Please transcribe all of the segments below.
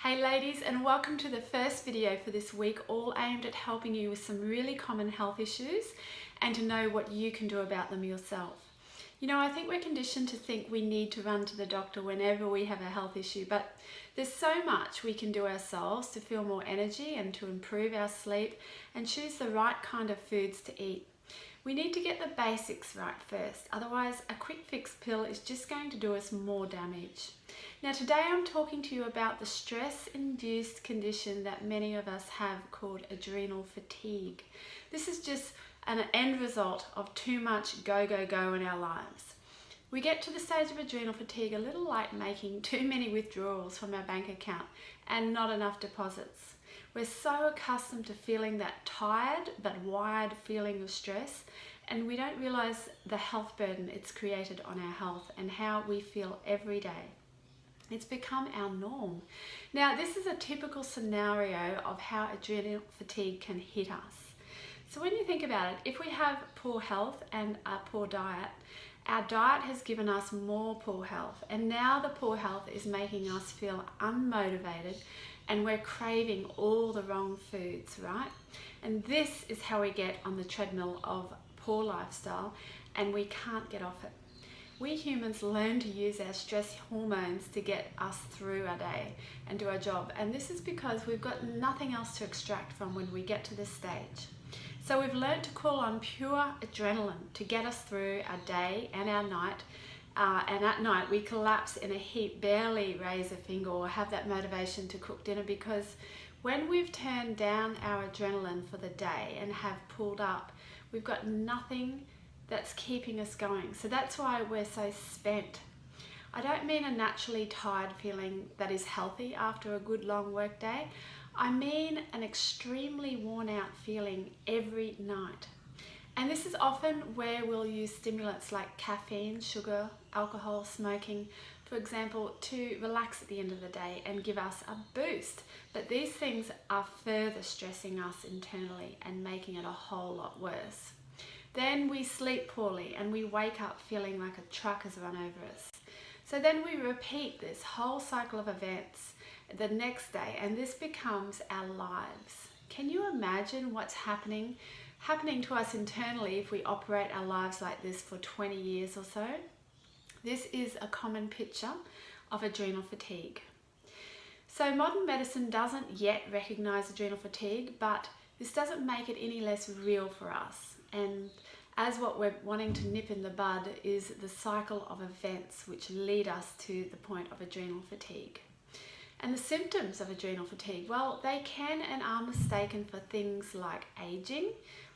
Hey ladies, and welcome to the first video for this week, all aimed at helping you with some really common health issues and to know what you can do about them yourself. You know, I think we're conditioned to think we need to run to the doctor whenever we have a health issue, but there's so much we can do ourselves to feel more energy and to improve our sleep and choose the right kind of foods to eat. We need to get the basics right first, otherwise a quick fix pill is just going to do us more damage. Now today I'm talking to you about the stress-induced condition that many of us have called adrenal fatigue. This is just an end result of too much go, go, go in our lives. We get to the stage of adrenal fatigue a little like making too many withdrawals from our bank account and not enough deposits. We're so accustomed to feeling that tired but wired feeling of stress, and we don't realize the health burden it's created on our health and how we feel every day. It's become our norm. Now, this is a typical scenario of how adrenal fatigue can hit us. So when you think about it, if we have poor health and a poor diet, our diet has given us more poor health, and now the poor health is making us feel unmotivated and we're craving all the wrong foods, right? And this is how we get on the treadmill of poor lifestyle and we can't get off it. We humans learn to use our stress hormones to get us through our day and do our job. And this is because we've got nothing else to extract from when we get to this stage. So we've learned to call on pure adrenaline to get us through our day and our night. And at night we collapse in a heap, barely raise a finger or have that motivation to cook dinner, because when we've turned down our adrenaline for the day and have pulled up, we've got nothing that's keeping us going. So that's why we're so spent. I don't mean a naturally tired feeling that is healthy after a good long work day. I mean an extremely worn out feeling every night. And this is often where we'll use stimulants like caffeine, sugar, alcohol, smoking, for example, to relax at the end of the day and give us a boost. But these things are further stressing us internally and making it a whole lot worse. Then we sleep poorly and we wake up feeling like a truck has run over us. So then we repeat this whole cycle of events the next day, and this becomes our lives. Can you imagine what's happening to us internally if we operate our lives like this for 20 years or so? This is a common picture of adrenal fatigue. So modern medicine doesn't yet recognize adrenal fatigue, but this doesn't make it any less real for us. And as what we're wanting to nip in the bud is the cycle of events which lead us to the point of adrenal fatigue. And the symptoms of adrenal fatigue, well, they can and are mistaken for things like aging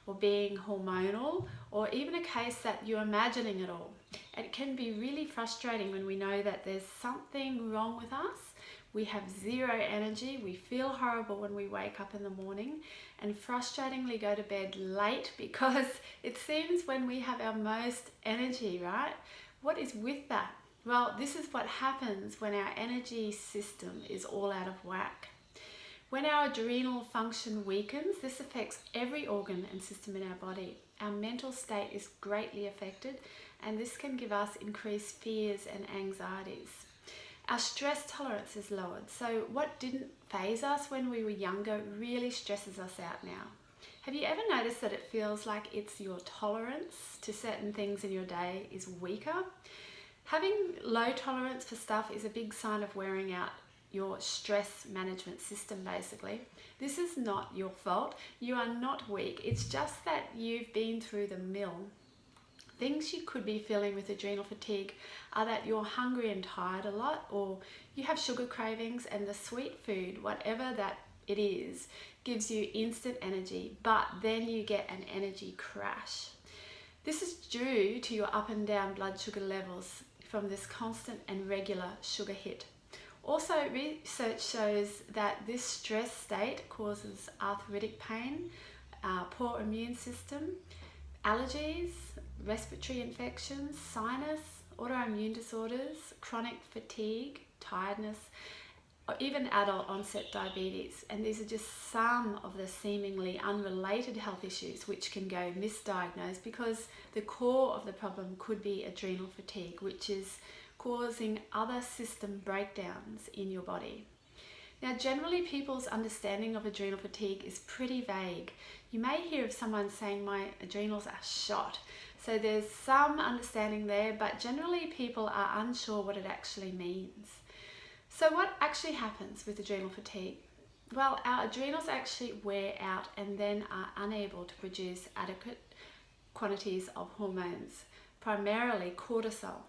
or being hormonal, or even a case that you're imagining it all. It can be really frustrating when we know that there's something wrong with us. We have zero energy, we feel horrible when we wake up in the morning, and frustratingly go to bed late because it seems when we have our most energy, right? What is with that? Well, this is what happens when our energy system is all out of whack. When our adrenal function weakens, this affects every organ and system in our body. Our mental state is greatly affected, and this can give us increased fears and anxieties. Our stress tolerance is lowered, so what didn't faze us when we were younger really stresses us out now. Have you ever noticed that it feels like it's your tolerance to certain things in your day is weaker? Having low tolerance for stuff is a big sign of wearing out your stress management system, basically. This is not your fault. You are not weak. It's just that you've been through the mill. Things you could be feeling with adrenal fatigue are that you're hungry and tired a lot, or you have sugar cravings, and the sweet food, whatever that it is, gives you instant energy, but then you get an energy crash. This is due to your up and down blood sugar levels from this constant and regular sugar hit. Also, research shows that this stress state causes arthritic pain, poor immune system, allergies, respiratory infections, sinus, autoimmune disorders, chronic fatigue, tiredness, or even adult onset diabetes. And these are just some of the seemingly unrelated health issues which can go misdiagnosed because the core of the problem could be adrenal fatigue, which is causing other system breakdowns in your body. Now, generally people's understanding of adrenal fatigue is pretty vague. You may hear of someone saying my adrenals are shot. So there's some understanding there, but generally people are unsure what it actually means. So what actually happens with adrenal fatigue? Well, our adrenals actually wear out and then are unable to produce adequate quantities of hormones, primarily cortisol.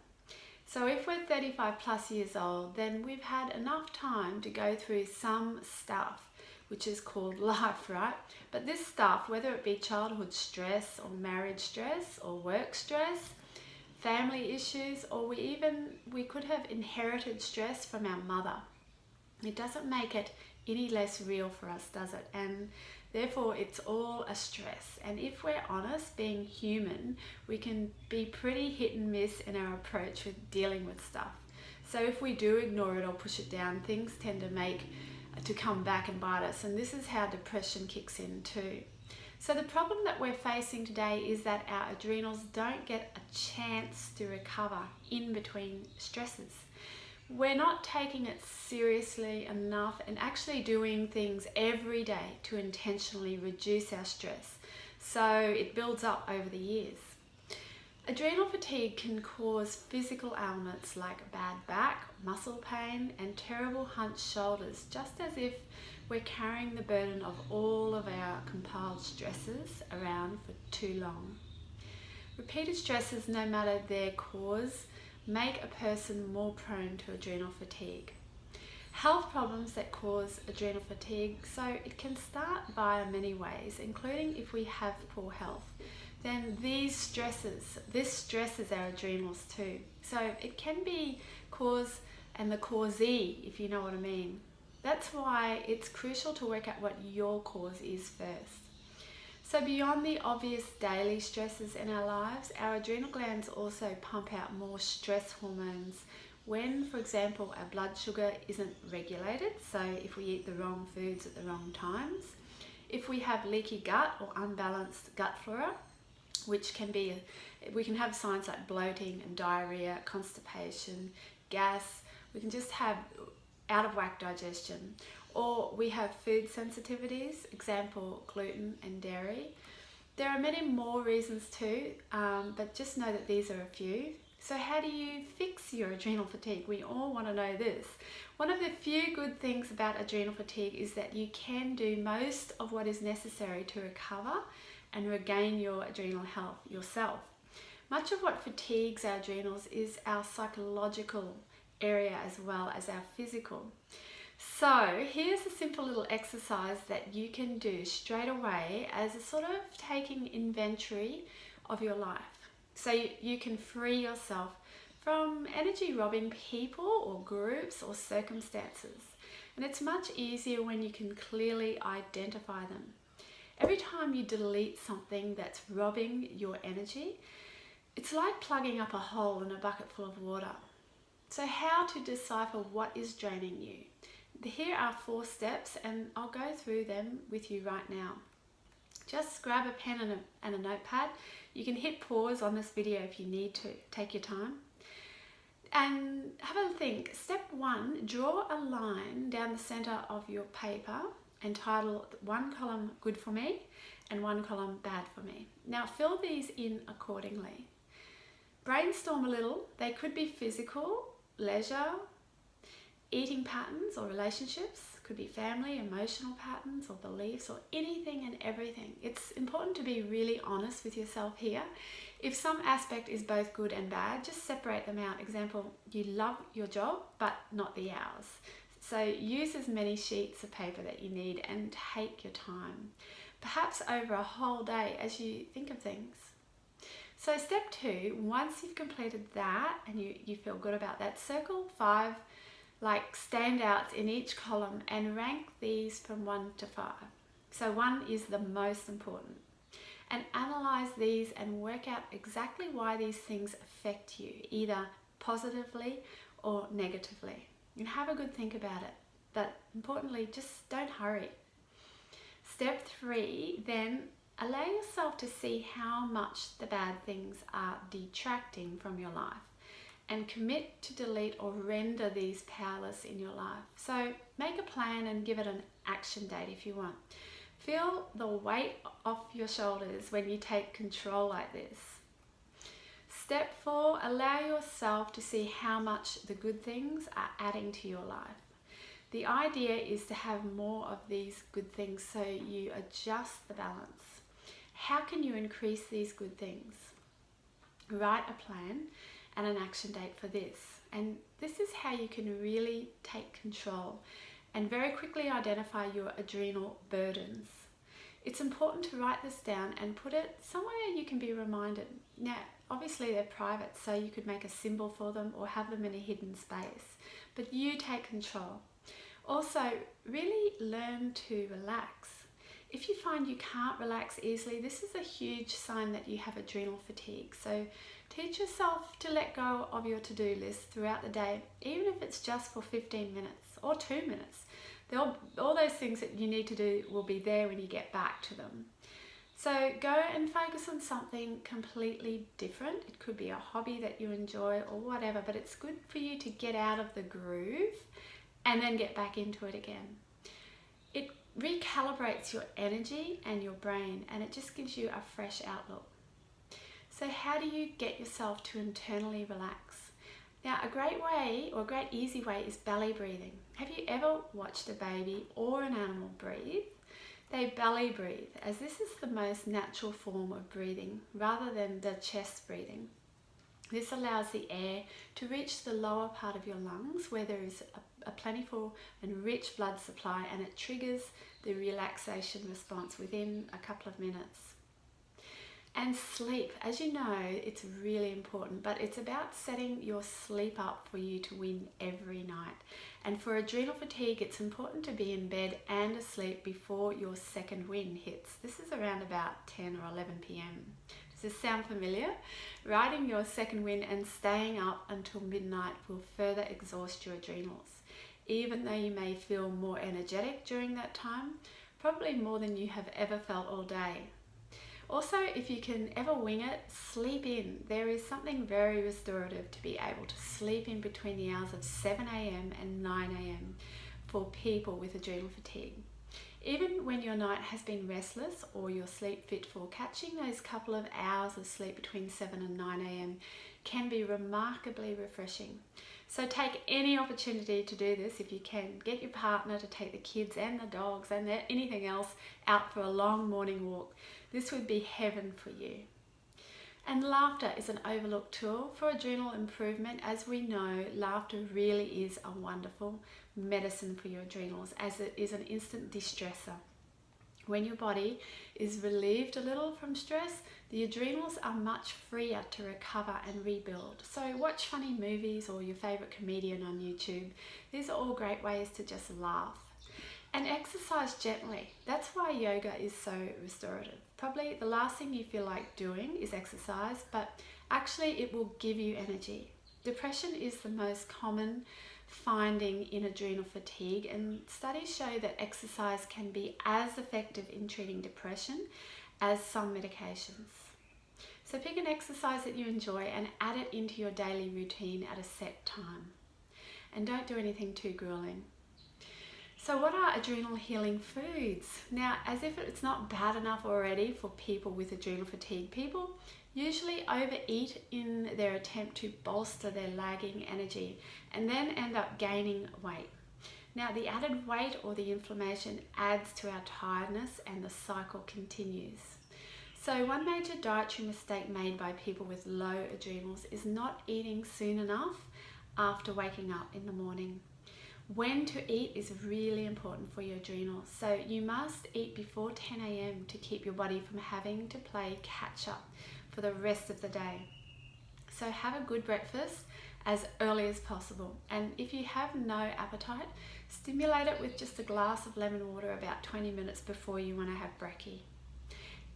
So if we're 35 plus years old, then we've had enough time to go through some stuff, which is called life, right? But this stuff, whether it be childhood stress or marriage stress or work stress, family issues, or we could have inherited stress from our mother. It doesn't make it any less real for us, does it? And therefore it's all a stress. And if we're honest, being human, we can be pretty hit and miss in our approach with dealing with stuff. So if we do ignore it or push it down, things tend to come back and bite us. And this is how depression kicks in too. So the problem that we're facing today is that our adrenals don't get a chance to recover in between stresses. We're not taking it seriously enough and actually doing things every day to intentionally reduce our stress. So it builds up over the years. Adrenal fatigue can cause physical ailments like bad back, muscle pain, and terrible hunched shoulders, just as if we're carrying the burden of all of our compiled stresses around for too long. Repeated stresses, no matter their cause, make a person more prone to adrenal fatigue. Health problems that cause adrenal fatigue, so it can start via many ways, including if we have poor health. Then this stresses our adrenals too. So it can be cause and the causee, if you know what I mean. That's why it's crucial to work out what your cause is first. So beyond the obvious daily stresses in our lives, our adrenal glands also pump out more stress hormones when, for example, our blood sugar isn't regulated. So if we eat the wrong foods at the wrong times, if we have leaky gut or unbalanced gut flora, which can be, we can have signs like bloating and diarrhea, constipation, gas. We can just have out of whack digestion. Or we have food sensitivities, example, gluten and dairy. There are many more reasons too, but just know that these are a few. So how do you fix your adrenal fatigue? We all want to know this. One of the few good things about adrenal fatigue is that you can do most of what is necessary to recover and regain your adrenal health yourself. Much of what fatigues our adrenals is our psychological area as well as our physical. So here's a simple little exercise that you can do straight away as a sort of taking inventory of your life. So you can free yourself from energy robbing people or groups or circumstances. And it's much easier when you can clearly identify them. Every time you delete something that's robbing your energy, it's like plugging up a hole in a bucket full of water. So how to decipher what is draining you? Here are 4 steps and I'll go through them with you right now. Just grab a pen and a notepad. You can hit pause on this video if you need to. Take your time. And have a think. Step 1, draw a line down the center of your paper and title one column good for me and one column bad for me. Now fill these in accordingly. Brainstorm a little. They could be physical, leisure, eating patterns or relationships, could be family, emotional patterns or beliefs or anything and everything. It's important to be really honest with yourself here. If some aspect is both good and bad, just separate them out. Example, you love your job but not the hours. So use as many sheets of paper that you need and take your time, perhaps over a whole day as you think of things. So step 2, once you've completed that and you feel good about that, circle 5 like standouts in each column and rank these from 1 to 5. So 1 is the most important. And analyze these and work out exactly why these things affect you, either positively or negatively. And have a good think about it. But importantly, just don't hurry. Step 3, then allow yourself to see how much the bad things are detracting from your life. and commit to delete or render these powerless in your life. So make a plan and give it an action date if you want. Feel the weight off your shoulders when you take control like this. Step 4, allow yourself to see how much the good things are adding to your life. The idea is to have more of these good things so you adjust the balance. How can you increase these good things? Write a plan and an action date for this. And this is how you can really take control and very quickly identify your adrenal burdens. It's important to write this down and put it somewhere you can be reminded. Now, obviously they're private, so you could make a symbol for them or have them in a hidden space, but you take control. Also, really learn to relax. If you find you can't relax easily, this is a huge sign that you have adrenal fatigue. So teach yourself to let go of your to-do list throughout the day, even if it's just for 15 minutes or 2 minutes. All those things that you need to do will be there when you get back to them. So go and focus on something completely different. It could be a hobby that you enjoy or whatever, but it's good for you to get out of the groove and then get back into it again. It recalibrates your energy and your brain, and it just gives you a fresh outlook. So how do you get yourself to internally relax? Now, a great way, or a great easy way, is belly breathing. Have you ever watched a baby or an animal breathe? They belly breathe, as this is the most natural form of breathing rather than the chest breathing. This allows the air to reach the lower part of your lungs where there is a plentiful and rich blood supply, and it triggers the relaxation response within a couple of minutes. And sleep, as you know, it's really important, but it's about setting your sleep up for you to win every night. And for adrenal fatigue, it's important to be in bed and asleep before your second win hits. This is around about 10 or 11 p.m. Does this sound familiar? Riding your second win and staying up until midnight will further exhaust your adrenals. Even though you may feel more energetic during that time, probably more than you have ever felt all day. Also, if you can ever wing it, sleep in. There is something very restorative to be able to sleep in between the hours of 7 a.m. and 9 a.m. for people with adrenal fatigue. Even when your night has been restless or you're sleep fitful, catching those couple of hours of sleep between 7 and 9 a.m. can be remarkably refreshing. So take any opportunity to do this if you can. Get your partner to take the kids and the dogs and anything else out for a long morning walk. This would be heaven for you. And laughter is an overlooked tool for adrenal improvement. As we know, laughter really is a wonderful medicine for your adrenals, as it is an instant distressor. When your body is relieved a little from stress, the adrenals are much freer to recover and rebuild. So watch funny movies or your favorite comedian on YouTube. These are all great ways to just laugh. And exercise gently. That's why yoga is so restorative. Probably the last thing you feel like doing is exercise, but actually it will give you energy. Depression is the most common finding in adrenal fatigue, and studies show that exercise can be as effective in treating depression as some medications. So pick an exercise that you enjoy and add it into your daily routine at a set time. And don't do anything too grueling. So what are adrenal healing foods? Now, as if it's not bad enough already for people with adrenal fatigue, people usually overeat in their attempt to bolster their lagging energy and then end up gaining weight. Now, the added weight or the inflammation adds to our tiredness and the cycle continues. So one major dietary mistake made by people with low adrenals is not eating soon enough after waking up in the morning. When to eat is really important for your adrenals. So you must eat before 10 a.m. to keep your body from having to play catch up for the rest of the day. So have a good breakfast as early as possible. And if you have no appetite, stimulate it with just a glass of lemon water about 20 minutes before you want to have brekkie.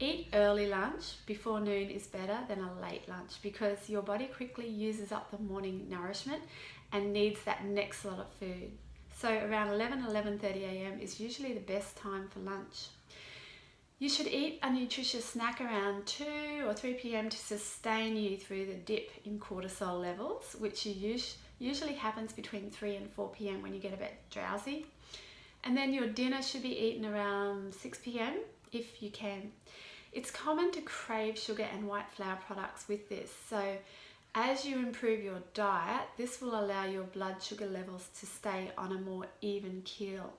Eat early lunch. Before noon is better than a late lunch because your body quickly uses up the morning nourishment and needs that next lot of food. So around 11:30 a.m. is usually the best time for lunch. You should eat a nutritious snack around 2 or 3 p.m. to sustain you through the dip in cortisol levels, which usually happens between 3 and 4 p.m. when you get a bit drowsy. And then your dinner should be eaten around 6 p.m. if you can. It's common to crave sugar and white flour products with this, so as you improve your diet, this will allow your blood sugar levels to stay on a more even keel,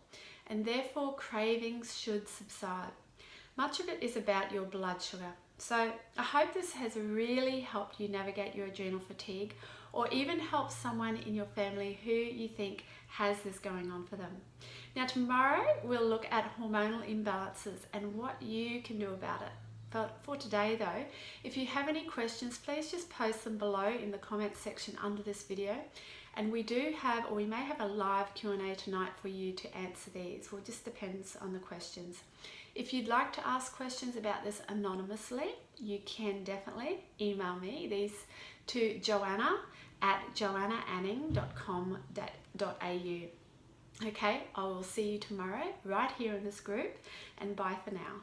and therefore cravings should subside. Much of it is about your blood sugar. So I hope this has really helped you navigate your adrenal fatigue, or even help someone in your family who you think has this going on for them. Now tomorrow we'll look at hormonal imbalances and what you can do about it. But for today though, if you have any questions, please just post them below in the comments section under this video. And we may have a live Q&A tonight for you to answer these. Well, it just depends on the questions. If you'd like to ask questions about this anonymously, you can definitely email me these to joanna@joannaanning.com.au. Okay, I will see you tomorrow right here in this group, and bye for now.